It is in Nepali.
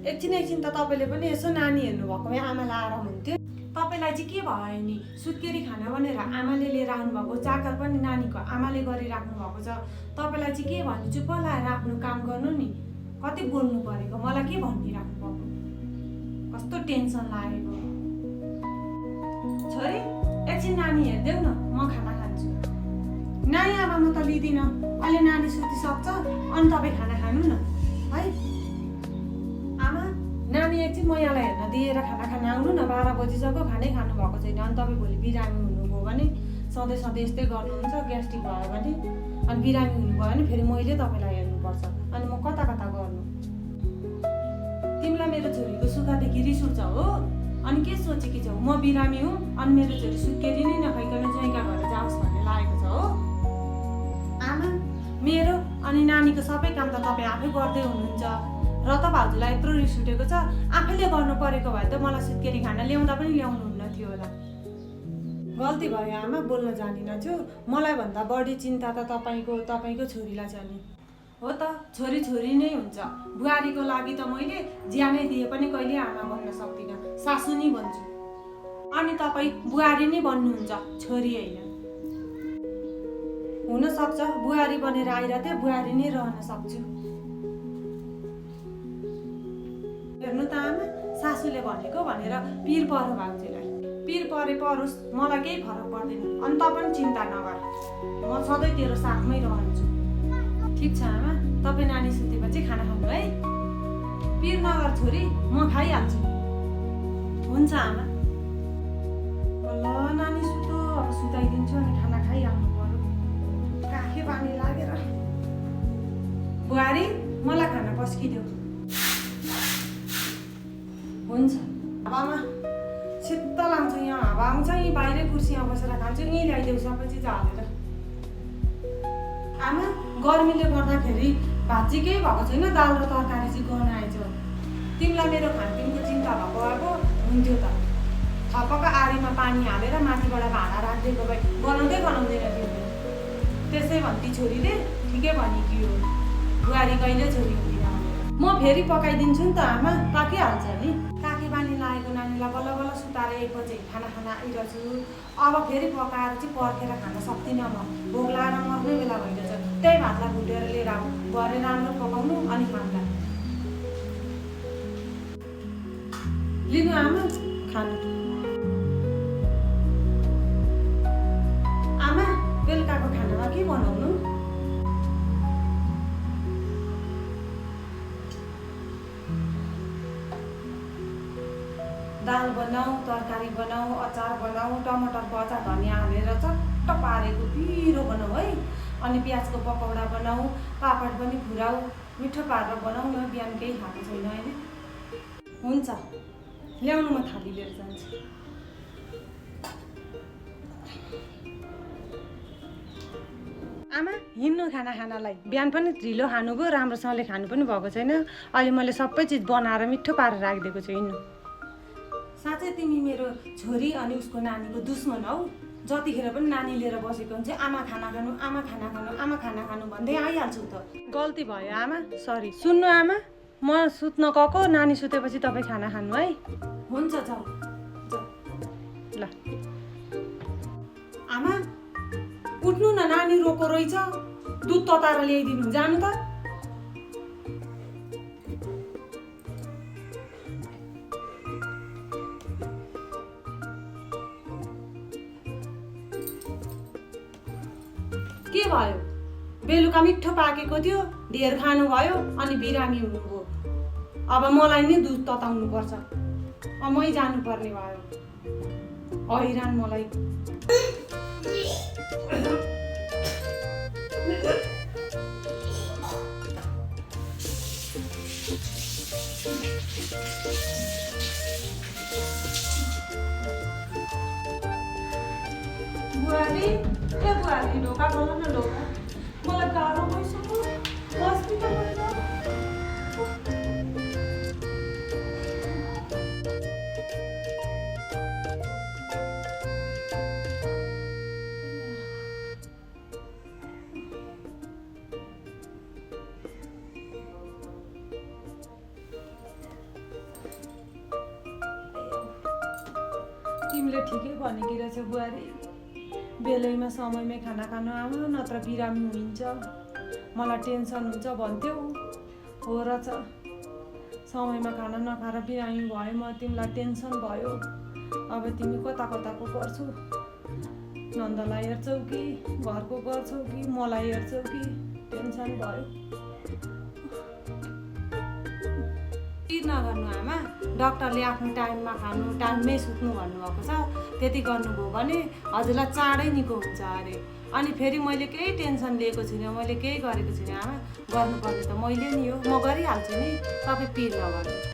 एकछिन त तपाईँले पनि यसो नानी हेर्नु भएको भए आमालाई आराम हुन्थ्यो। तपाईँलाई चाहिँ के भयो नि, सुत्केरी खाना भनेर आमाले लिएर आउनुभएको, चाकर पनि नानीको आमाले गरिराख्नु भएको छ। तपाईँलाई चाहिँ के भन्नु, चुप लाएर आफ्नो काम गर्नु नि। कति बोल्नु परेको, मलाई के भनिराख्नु भएको, कस्तो टेन्सन लागेको। छोरी एकछिन नानी हेरिदेऊ न, म खाना खान्छु। नानी आमा म त लिँदिनँ, अहिले नानी सुतिसक्छ अनि तपाईँ खाना खानु न है। आमा नानी एकछिन म यहाँलाई हेर्न दिएर खाना खान आउनु न, 12 बजिसक्यो, खानै खानु भएको छैन। अनि तपाईँ भोलि बिरामी हुनुभयो भने, सधैँ यस्तै गर्नुहुन्छ, ग्यास्ट्रिक भयो भने, अनि बिरामी हुनुभयो भने फेरि मैले तपाईँलाई हेर्नुपर्छ, अनि म कता कता गर्नु। तिमीलाई मेरो छोरीको सुखदेखि रिस उठ्छ हो, अनि के सोचेकी छौ, म बिरामी हुँ अनि मेरो छोरी सुत्केरी नै नखाइकन ज्वाइँका घर जाओस् भन्ने लागेको छ हो। आमा मेरो अनि नानीको सबै काम त तपाईँ आफै गर्दै हुनुहुन्छ, र त भाउजूलाई यत्रो रिस उठेको छ, आफैले गर्नु परेको भए त मलाई सुत्केरी खाना ल्याउँदा पनि ल्याउनुहुन्न थियो होला। गल्ती भयो आमा, बोल्न जानिनछु। मलाई भन्दा बढी चिन्ता त तपाईँको छोरीलाई छ नि। हो त, छोरी छोरी नै हुन्छ। बुहारीको लागि त मैले ज्यानै दिए पनि कहिले आमा बन्न सक्दिनँ, सासू नै भन्छु। अनि तपाईँ बुहारी नै बन्नुहुन्छ, छोरी होइन। हुनसक्छ बुहारी बनेर आइरहेको थिएँ, बुहारी नै रहन सक्छु। हेर्नु त आमा, सासूले भनेको भनेर पिर परो भाउजूलाई, पिर परोस्, मलाई केही फरक पर्दैन। अनि त पनि चिन्ता नगर, म सधैँ तेरो साथमै रहन्छु। ठिक छ आमा, तपाईँ नानी सुतेपछि खाना खानु है। पिर नगर छोरी, म खाइहाल्छु। हुन्छ आमा। ल नानी सुतो, अब सुताइदिन्छु अनि खाना खाइहाल्नु पर्यो, काखे पानी लागेर। बुहारी मलाई खाना पस्किदेऊ। हुन्छ। हावामा शीत लाग्छ, यहाँ हावा आउँछ, यहीँ बाहिरै कुर्सीमा बसेर खान्छु, यहीँ ल्याइदेऊ सबै चिज हालेर। आमा गर्मीले गर्दाखेरि भात चाहिँ केही भएको छैन, दाल र तरकारी चाहिँ गनाएछ। तिमीलाई मेरो खानपिनको चिन्ता भएको हुन्थ्यो त, थपक्क आरीमा पानी हालेर माथिबाट भाँडा राखिदिएको भए बनाउँदैन थियो। त्यसै भन्ती छोरीले ठिकै भनेकी हो, बुहारी कहिले छोरी हुँदिन। म फेरि पकाइदिन्छु नि त आमा, पाकिहाल्छ नि। काकी पानी लागेको नानीलाई बल्ल बल्ल सुताएर 1 बजे खाना आइरहेछु। अब फेरि पकाएर चाहिँ पर्खेर खान सक्दिनँ म, भोक लागेर मर्ने बेला भइरहेछ। त्यही भातलाई भुटेर लिएर आऊ, भरे राम्रो पकाउनु अनि खान्ला। लिनु आमा खानु। आमा बेलुकाको खानामा के बनाउनु? दाल बनाऊ, तरकारी बनाऊ, अचार बनाऊ, टमाटरको अचार धनियाँ हालेर चट्ट पारेको पिरो बनाऊ है। अनि प्याजको पकौडा बनाऊ, पापड पनि फुराऊ, मिठो पारेर बनाऊ न। बिहान केही खाएको छैन होइन। हुन्छ ल्याउनु, म थाली लिएर जान्छु। आमा हिँड्नु खाना खानालाई, बिहान पनि ढिलो खानुभयो, राम्रोसँगले खानु पनि भएको छैन। अहिले मैले सबै चिज बनाएर मिठो पारेर राखिदिएको छु, हिँड्नु। साँच्चै तिमी मेरो छोरी अनि उसको नानीको दुश्मन हौ। जतिखेर पनि नानी लिएर बसेको हुन्छ, आमा खाना खानु, आमा खाना खानु, आमा खाना खानु भन्दै आइहाल्छु त। गल्ती भयो आमा, सरी। सुन्नु आमा, म सुत्न गएको, नानी सुतेपछि तपाईँ खाना खानु है। हुन्छ जाऊ ल। आमा उठ्नु न, नानी रोको रहेछ, दुध तताएर ल्याइदिनु, जानु त। के भयो? बेलुका मिठो पाकेको थियो, धेर खानुभयो अनि बिरामी हुनुभयो। अब मलाई नै दुध तताउनु पर्छ, अब मै जानुपर्ने भयो। हैरान मलाई। बुहारी बुहारी ढोका खोल न, ढोका। मलाई गाह्रो भइसक्यो, हस्पिटल गएर। तिमीले ठिकै भनेकी रहेछ बुहारी। बेलैमा समयमै खाना खानु आमा, नत्र बिरामी हुन्छ, मलाई टेन्सन हुन्छ भन्थ्यौ। हो रहेछ, समयमा खाना नखाएर बिरामी भयो, म तिमीलाई टेन्सन भयो। अब तिमी कता कताको गर्छौ, नन्दलाई हेर्छौ कि घरको गर्छौ कि मलाई हेर्छौ कि, टेन्सन भयो। नगर्नु आमा, डाक्टरले आफ्नो टाइममा खानु, टाइममै सुत्नु भन्नुभएको छ। त्यति गर्नुभयो भने हजुरलाई चाँडै निको हुन्छ अरे। अनि फेरि मैले केही टेन्सन लिएको छुइनँ, मैले केही गरेको छुइनँ आमा। गर्नुपर्ने त मैले नि हो, म गरिहाल्छु नि, तपाईँ पिर नगर्नु।